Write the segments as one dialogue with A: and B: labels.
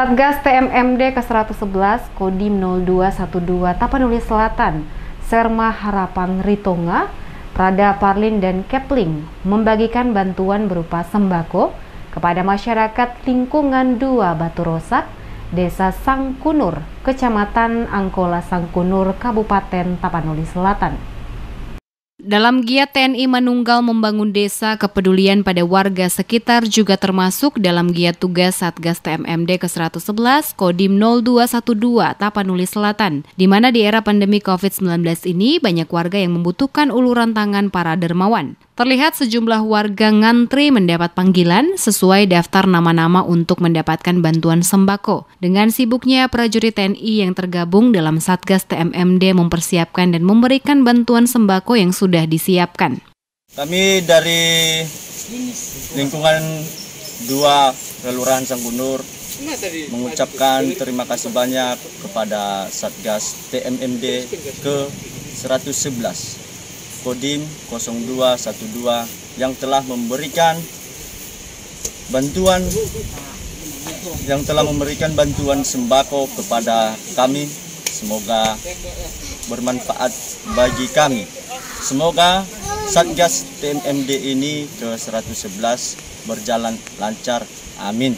A: Satgas TMMD ke-111 Kodim 0212 Tapanuli Selatan, Serma Harapan Ritonga, Prada Parlin dan Kepling membagikan bantuan berupa sembako kepada masyarakat lingkungan 2 Batu Rosak, Desa Sangkunur, Kecamatan Angkola Sangkunur, Kabupaten Tapanuli Selatan. Dalam giat TNI Manunggal membangun desa, kepedulian pada warga sekitar juga termasuk dalam giat tugas Satgas TMMD ke-111 Kodim 0212 Tapanuli Selatan, di mana di era pandemi COVID-19 ini banyak warga yang membutuhkan uluran tangan para dermawan. Terlihat sejumlah warga ngantri mendapat panggilan sesuai daftar nama-nama untuk mendapatkan bantuan sembako. Dengan sibuknya prajurit TNI yang tergabung dalam Satgas TMMD mempersiapkan dan memberikan bantuan sembako yang sudah disiapkan.
B: Kami dari lingkungan 2 Kelurahan Sangkunur mengucapkan terima kasih banyak kepada Satgas TMMD ke-111 Kodim 0212 yang telah memberikan bantuan sembako kepada kami. Semoga bermanfaat bagi kami. Semoga Satgas TMMD ini ke-111 berjalan lancar. Amin.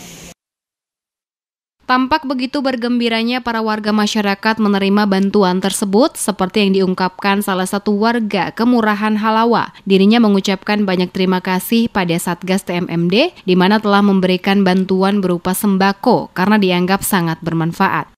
A: Tampak begitu bergembiranya para warga masyarakat menerima bantuan tersebut, seperti yang diungkapkan salah satu warga Kemurahan Halawa. Dirinya mengucapkan banyak terima kasih pada Satgas TMMD, di mana telah memberikan bantuan berupa sembako karena dianggap sangat bermanfaat.